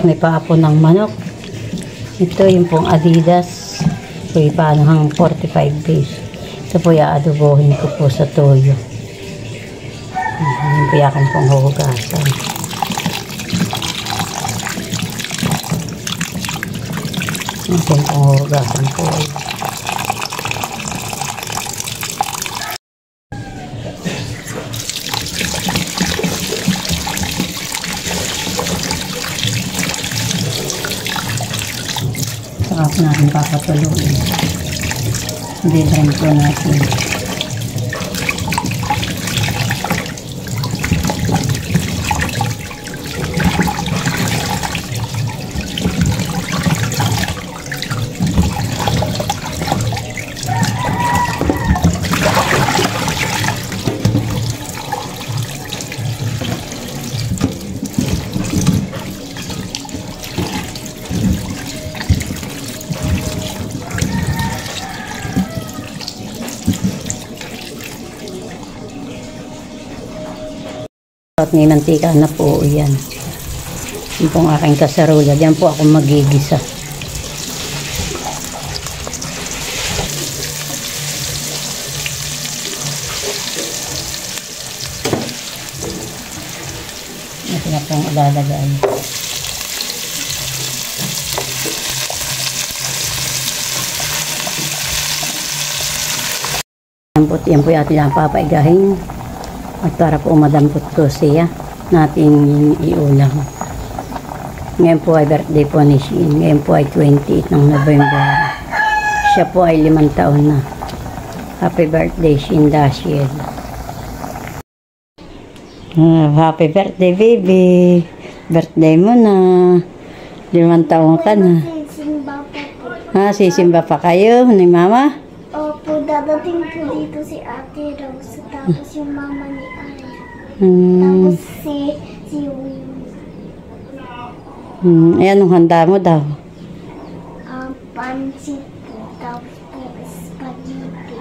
May papo ng manok. Ito yung pong Adidas. Ito yung panahang 45 days. Ito po yung adobohin ko po sa toyo. Yung po yung aking pong huhugasan. Yung pong huhugasan po. Saka natin papatuloy. Dilayin po natin. At may mantika na po yan. Yung pong aking kasarola. Diyan po ako magigisa. Ito na pong ilalagay. Yan po yung ating lang papaigahin. At para po madampot ko siya natin iulam. Ngayon po ay birthday po ni Shin. Ngayon po ay 28 ng November. Siya po ay 5 taon na. Happy birthday, Shin Dashiel. Happy birthday, baby. Birthday mo na. 5 taon ka na. Sisimba pa kayo ni mama? Opo, dadating po dito si Ate Rose. Tapos yung mama ni Aya. Tapos si Ayan, anong handa mo daw? Pansit po. Tapos po spaghetti.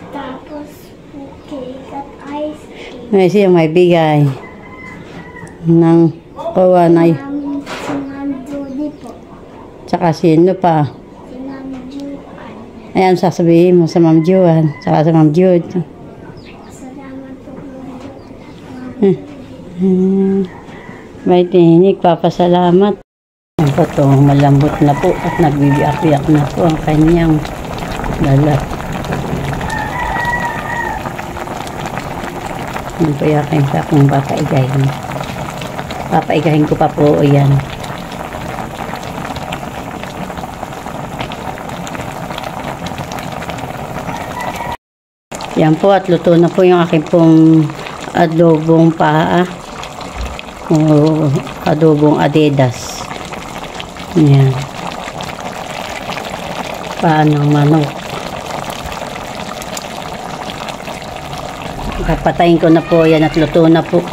Tapos po cake at ice cream. May siya may bigay ng kawa na Si Ma'am Judy po. tsaka sino pa? Si Ma'am Juan. Ayan, sasabihin mo sa Ma'am Juan tsaka sa Ma'am Jude. Salamat po Ma'am. May tinig, papasalamat. Ang po ito, malambot na po at nagbibiyak-biyak na po ang kanyang balat. Yan po yung aking sakong papaigahin. Papaigahin ko pa po yan. Yan po at luto na po yung aking pong adobong paa. Adobong Adidas. Yan. Paa ng manok. Kapatayin ko na po yan at luto na po.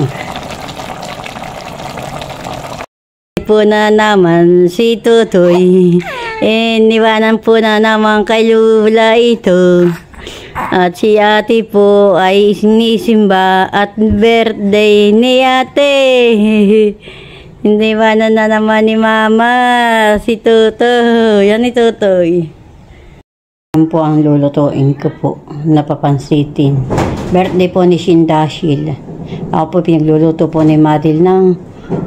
Po na naman si Tutoy. Iniwanan po na naman kay Lula ito. At si ate po ay sinisimba at birthday ni ate. Hindi ba na naman ni mama si Tutoy. Yan ni Tutoy. Yan po ang lulutuin ko po. Napapansitin. Birthday po ni Shin Dashiel. Ako po pinagluluto po ni Madil ng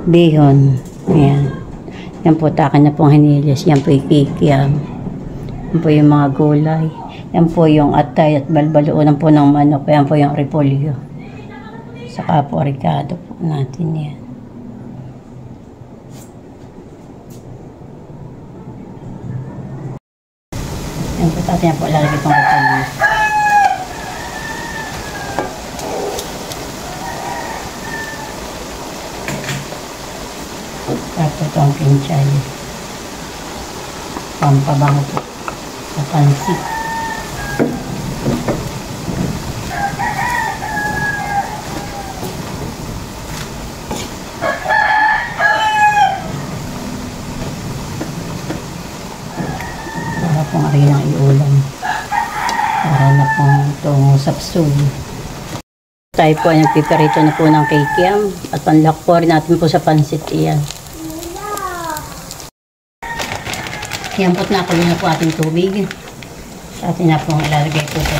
bihon. Yan. Yan po takin na pong hinilis. Yan po yung kikiam. Yan po yung mga gulay. Yan po yung atay at balbaluunan po ng manok. Yan po yung repolyo. Saka po ricado po natin yan. Yan po tatin po lalagay pang repolyo. Tapos ito ang pinchay. Pampabango po sa pansit. Pong arinang iulam para na pong itong sapsul. Tayo po ay nagpiperito na po ng kikiam at panlakpor natin po sa pansit iyan. Yan po't nakulo na po ating tubig. Atin na pong ilalagay po sa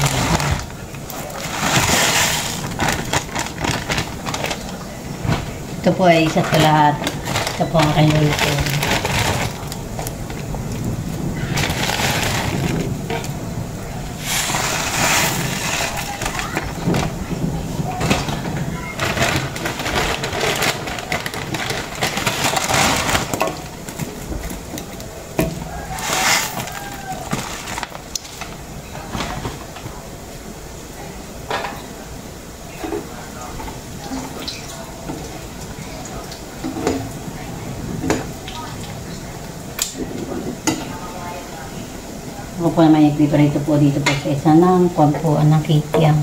ito po ay isa't lahat. Ito po ang aking lulutuin. Ako po naman nagpiprito po dito po sa isa ng kwampuan ng kikiam.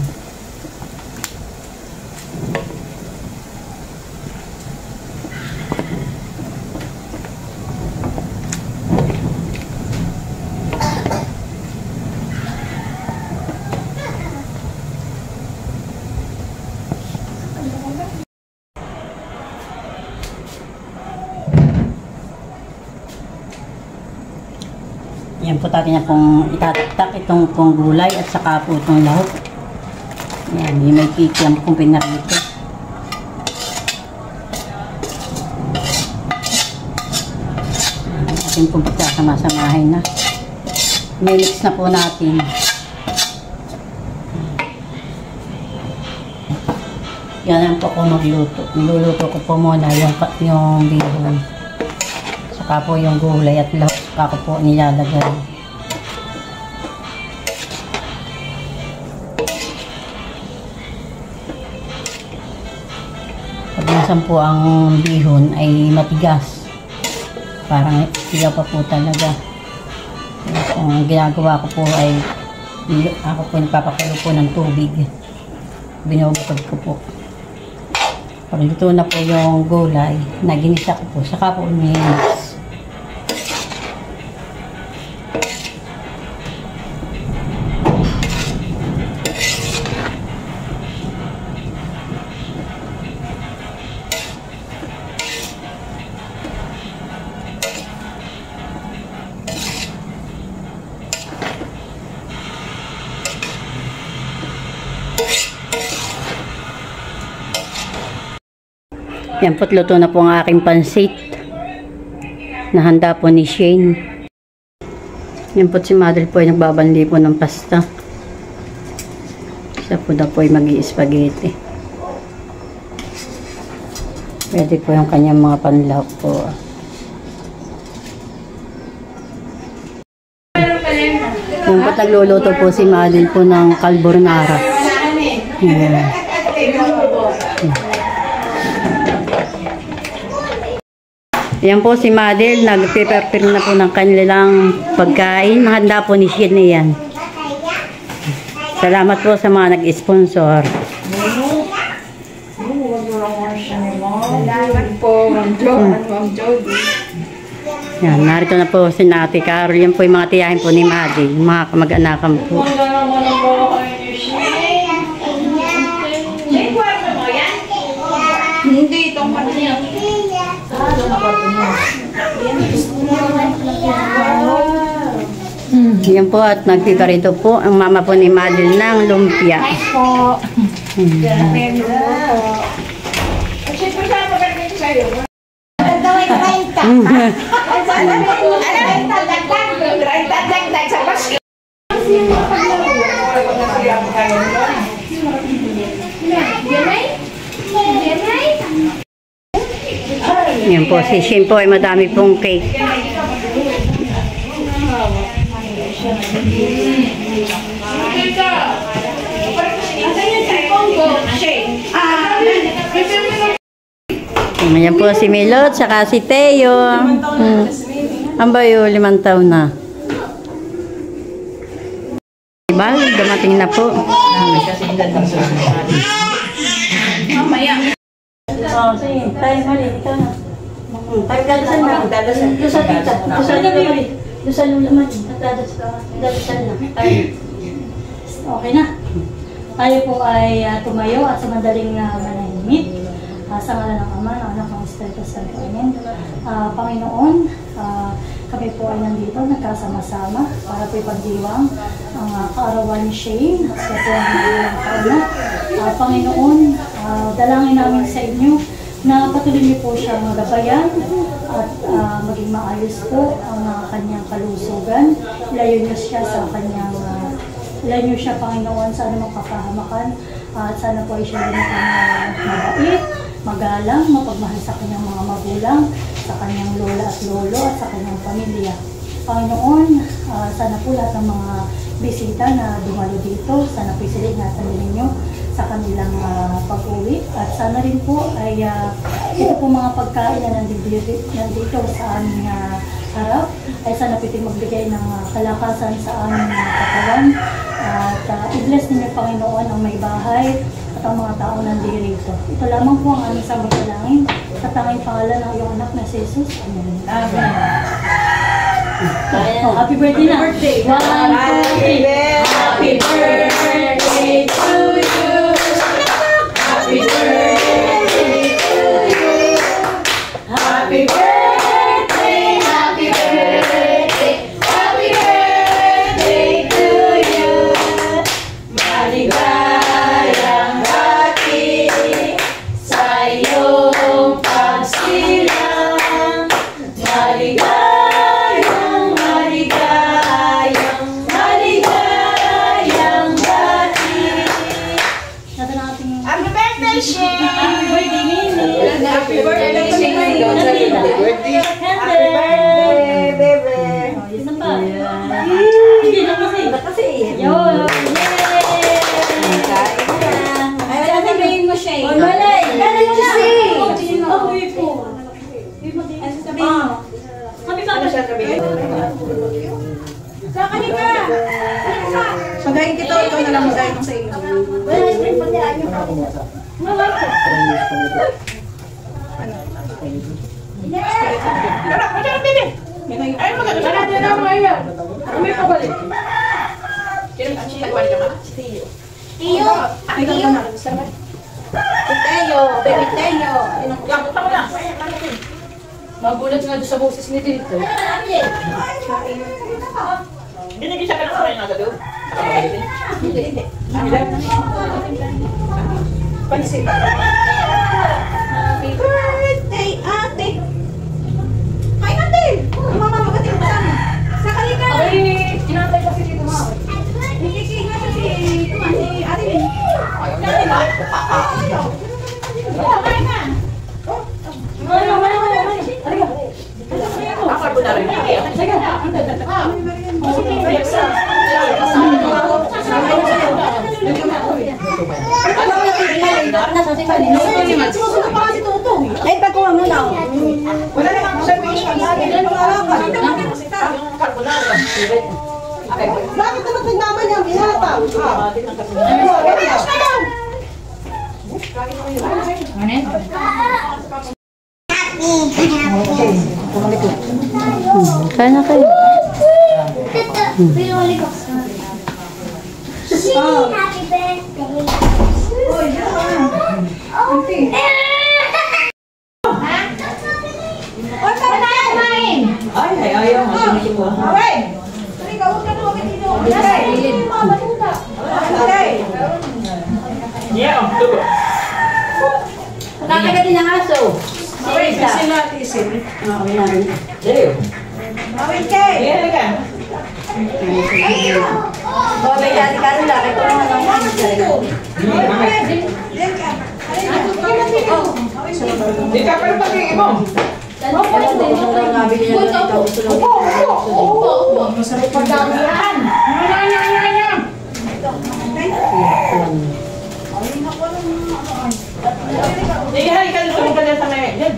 Yan po natin na pong itataktak itong pong gulay at saka po itong lahok. Yan, yung may kikiam pong pinarito. Atin pong pagkasama-samahin na. Mimix na po natin. Yan lang po ako magluto. Niluluto ko po muna yung bihon. Saka po yung gulay at lahok. Saka po nilalagay. Pag nasan po ang bihon ay matigas. Parang siya pa po talaga. Ang ginagawa ko po ay ako po nagpapakulo po ng tubig. Binubukod ko po. Pag luto na po yung gulay, naginisa ko po. Saka po mix. Yan po't luto na po ang aking pansit. Nahanda po ni Shane. Yan po't si Mother po ay nagbabanli po ng pasta. Siya po na po ay mag-i-spaghetti. Pwede po yung kanyang mga panlahok po. Yan po't nagluluto po si Mother po ng carbonara. Yan. Yan po si Madel, nag-prepare na po ng kanilang pagkain. Handa po ni Shane yan. Salamat po sa mga nag-sponsor. Salamat po, Ma'am Jo at Ma'am Jody. Yan, narito na po si Ate Carol. Yan po yung mga tiyahin po ni Madel, mga kamag-anakan po. Hindi, itong paniya. Yan po at nagpiparito po ang mama po ni Madel ng lumpia. Po. Siyempre sa pagkakas sa'yo. Daway 30. Dagdag sa basket. Yan po, si Shane po ay madami pong cake. Yan po si Milot, saka si Teo. Ang bayo, 5 taon na. Diba? Dumating na po. Mamaya. Oh, sige. Tayo mali. Ikaw na. Tayo dadasan na. Doon sa tita. Doon sa lula. Doon sa lula man. Dadasan na. Okay na. Tayo po ay tumayo at sa madaling manahimik. Sa ngalan ng Ama, ng Anak, ng Espiritu Santo. Amen. Panginoon, kami po ay nandito, nagkasama-sama para po ipagdiwang ang kaarawan ni Shane. Siya po ang ilang taon na. Panginoon, dalangin namin sa inyo na patuloy niyo po siya magabayan at maging maayos po ang kanyang kalusugan. Ilayo niyo siya sa kanyang, ilayo niyo siya, Panginoon, sa anumang kapahamakan. At sana po ay siya rin mabait, magalang, mapagmahal sa kanyang mga magulang, sa kanyang lola at lolo at sa kanyang pamilya. Panginoon, sana po lahat ng mga bisita na dumalo dito, sana po sila ingatan ninyo sa kanilang pag-uwi. At sana rin po ay ito po mga pagkain na nandito sa aming harap, ay sana po ito magbigay ng kalakasan sa aming katawan. At i-bless ninyo, Panginoon, ang may bahay at ang mga tao nandito. Ito lamang po ang aming samantalangin sa tanging pangalan ng iyong anak na si Jesus. Amen. Amen. Oh, happy birthday na. Happy birthday. 1, 2, 3. Happy birthday to you. Happy birthday to you. Happy birthday. Happy birthday. Happy birthday to you. Maligayang hati sa iyong pagsilang. Maligayang Happy birthday, Shane! Happy birthday, Nini! Happy birthday, Shane! Happy birthday! Happy birthday, baby! Oh, isa pa. Hindi na kasi. Yun! Ay, wala sabihin mo, Shane. Oh, malay! Galing mo na! Ako po. Happy birthday! Saka ka! Magayin kita, ikaw na lang magayin mo sa iyo. Tara, magkano bebe? Ay, magkano natin na mga iyan. May pabalik. Nagwali ka ba? Tiyo! Tiyo! Teo! Baby Teo! Lakuta mo lang. Magulat nga doon sa boses ni Dito. Binigisa ka na sa kanya doon? Hindi. Pansin. Happy birthday, ate! Ay, ate! Mama, magating mo sana. Sa kalika! Ay, kinatay kasi dito, mama. Hindi nga siya si ate din. Ate ba? Ayaw. Ayaw na. Ako po na rin. Sige. Ay, pagkuha mo na. Wala namang observation. Bakit naman nagmama niya? Binatang. Kaya na kayo. Happy birthday. Ay, ayaw. Away! Huwag ka na huwag dito. Yeah, tubo. Nakagatin ang aso. Away, kasi natin isin. Okay na rin. Away, kay! Yeah, ka. Babay dati ka rin lang. Ito naman ang mga Di ka pero pag-iing mo. Masarap pagdamihan. Hindi, hari ka dito. Huwag ka dito sa ngayon.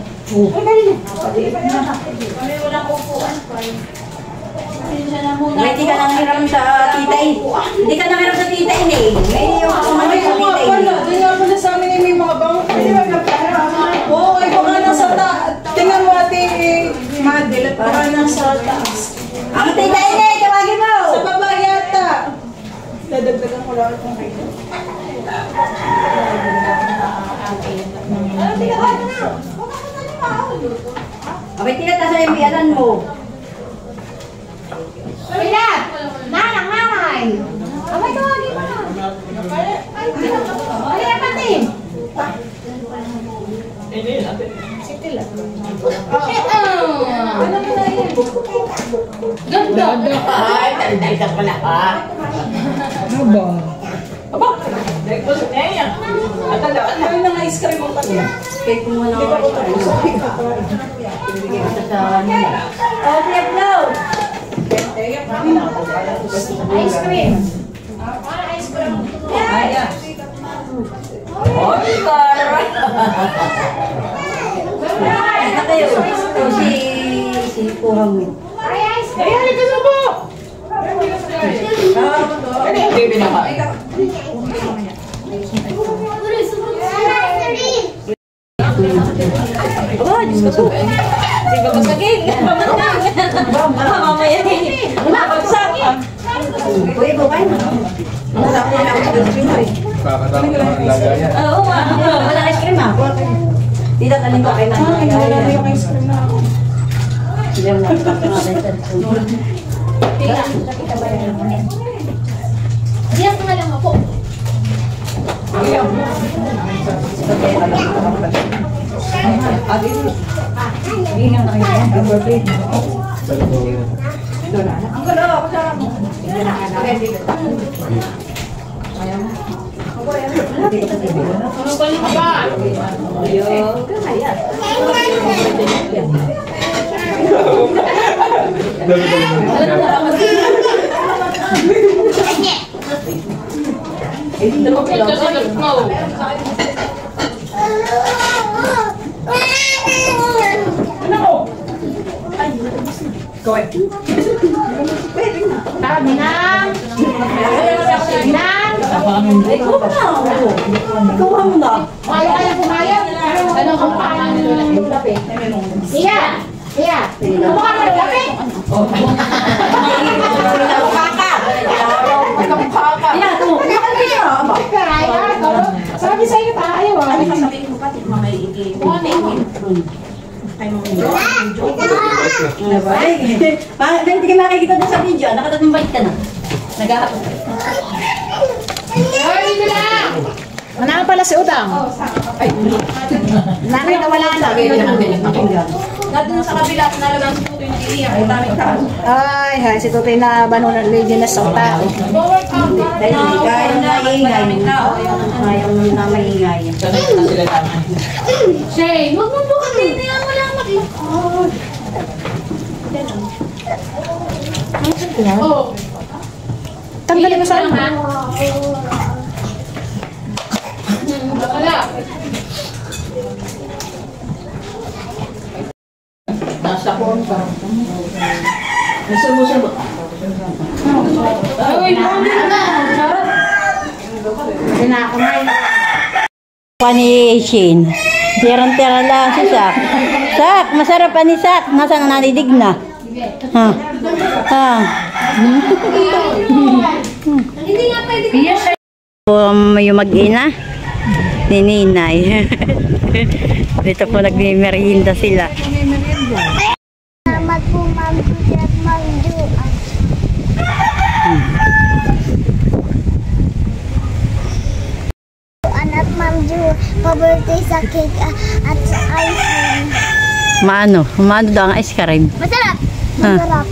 Hindi ka nang hiram sa titay. Hindi ka nang hiram sa titay eh. May yung kumamay sa titay. Hindi nga pala sa amin yung may mga bang. Oo, ay baka nasa taas. Tingnan mo ate, Madel, at baka nasa taas. Ang titay na eh, tawagin mo. Sa baba yata. Dadagdagan ko lang itong kayo. Abay, tinataas na yung biyanan mo. Pilat! Nanang, nanay! Abay, tawagin mo na. Ay, apatin! Ganda! Ay, tanda pala ha. Aba! Breakfast na yan. At tandaan na ng ice cream mo pati. Kaya kung ano ako ibigay ko sa Oh, flip low! Ice cream! Ice cream! Ayan! Ay, karay! Ano kayo? O si Puhang mo. Ay, ice cream! Ay, halika sa po! Ano yung baby naman? Oh, Diyos ko po. Hindi ba masagin? Mamaya hindi. Nakapagsakin. Uy, bukay mo. Nakapagsakin na ako sa Pinoy. Kakatama ko ng lagayan. Oo, wala ice cream ha. Dito tanin ko kayo na. Wala na yung ice cream na ako. Hindi mo nakapagsakin. Diyan nga lang ako. Ang gala ako sa mo. Ikaw mo na. Ano kung paano nyo lang yung lapi? Iya! Iya! Kumukha ka ng lapi! Kumukha ka! Ina, ito. Sabi sa'yo tayo ah. Ano sasabihin mo pa? Tignan may hindi ka makikita doon sa video. Nakatatumbayit ka na. Nag-ahapon. Ay, dito lang! Manang pala si Udang. Ay, nanay na wala na. Nandun sa kabila, nalagang si Puto yung iiyak. Ang daming tao. Ay, hay, si Tutoy na bano ng lady na sa tao. Dahil hindi kaya na maingay. Ayaw na maingay. Shay, huwag mo bukas din na wala Oh. Tanggalin mo sa ano? Wala. Nasa phone ka. Nasa mo siya ba? Ay, Sinakamay. Pani Shin. Tirang-tira lang si Sak. Sak, masarap pa ni Sak. Nasaan nanidig na? Ha? Ha? Hindi nga pwede. Yung mag-ina ni Ninay. Dito po nagmimerienda sila. Salamat po, Ma'am Judy at Ma'am Ju. At Ma'am Ju, pa-birthday sa cake at sa ice cream. Maano daw ang ice cream? Masarap! Ha? Masarap!